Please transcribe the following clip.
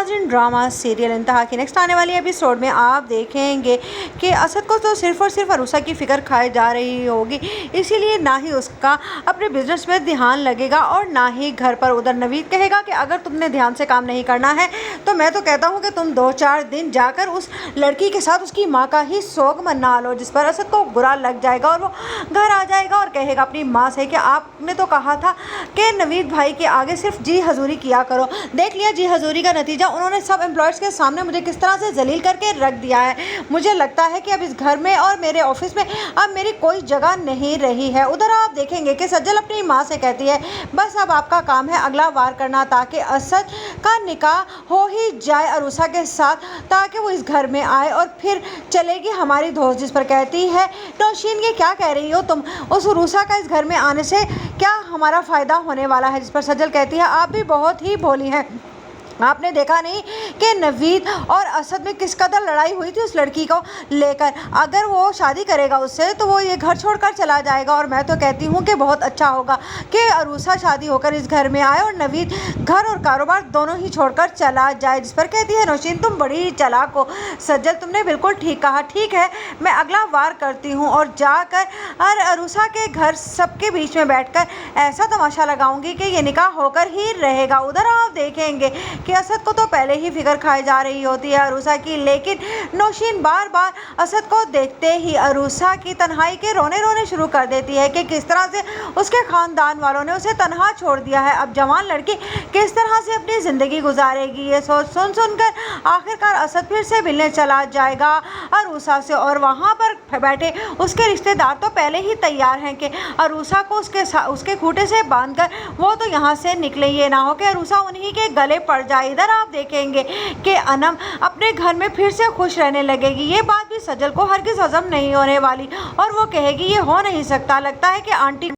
नाज़रीन, drama serial इंतहा की नेक्स्ट आने वाली एपिसोड में आप देखेंगे कि असद को तो सिर्फ और सिर्फ अरूसा की फ़िक्र खाई जा रही होगी, इसीलिए ना ही उसका अपने बिजनेस में ध्यान लगेगा और ना ही घर पर। उधर नवीद कहेगा कि अगर तुमने ध्यान से काम नहीं करना है तो मैं तो कहता हूँ कि तुम 2-4 दिन जाकर उस लड़की के साथ उसकी माँ का ही सोग मना लो, जिस पर असद को बुरा लग जाएगा और वो घर आ जाएगा और कहेगा अपनी माँ से कि आपने तो कहा था कि नवीद भाई के आगे सिर्फ जी हजूरी किया करो, देख लिया जी हजूरी का नतीजा, उन्होंने सब एम्प्लॉयज़ के सामने मुझे किस तरह से जलील करके रख दिया है। मुझे लगता है कि अब इस घर में और मेरे ऑफिस में अब मेरी कोई जगह नहीं रही है। उधर आप देखेंगे कि सज्जल अपनी माँ से कहती है बस अब आपका काम है अगला वार करना, ताकि असद का निकाह हो ही जाए अरूसा के साथ, ताकि वो इस घर में आए और फिर चलेगी हमारी दोस्त। जिस पर कहती है नौशीन, ये क्या कह रही हो तुम, उस अरूसा का इस घर में आने से क्या हमारा फ़ायदा होने वाला है। जिस पर सज्जल कहती है आप भी बहुत ही भोली हैं, आपने देखा नहीं कि नवीद और असद में किस कदर लड़ाई हुई थी उस लड़की को लेकर। अगर वो शादी करेगा उससे तो वो ये घर छोड़कर चला जाएगा, और मैं तो कहती हूँ कि बहुत अच्छा होगा कि अरूसा शादी होकर इस घर में आए और नवीद घर और कारोबार दोनों ही छोड़कर चला जाए। जिस पर कहती है नौशीन, तुम बड़ी चालाक हो। सज्जल, तुमने बिल्कुल ठीक कहा, ठीक है मैं अगला वार करती हूँ और जाकर अरूसा के घर सबके बीच में बैठकर ऐसा तमाशा लगाऊंगी कि ये निकाह होकर ही रहेगा। उधर आप देखेंगे कि असद को तो पहले ही फिक्र खाई जा रही होती है अरूसा की, लेकिन नौशीन बार बार असद को देखते ही अरूसा की तन्हाई के रोने शुरू कर देती है कि किस तरह से उसके खानदान वालों ने उसे तन्हा छोड़ दिया है। अब जवान लड़की किस तरह से अपनी ज़िंदगी गुजारेगी, ये सोच सुनकर आखिरकार असद फिर से मिलने चला जाएगा अरूसा से, और वहाँ पर बैठे उसके रिश्तेदार तो पहले ही तैयार हैं कि अरूसा को उसके खूंटे से बांधकर वो तो यहाँ से निकले, ये ना हो कि अरूसा उन्हीं के गले पड़ जाए। इधर आप देखेंगे कि अनम अपने घर में फिर से खुश रहने लगेगी। ये बात भी सज्जल को हरगिज़ हजम नहीं होने वाली और वो कहेगी ये हो नहीं सकता, लगता है कि आंटी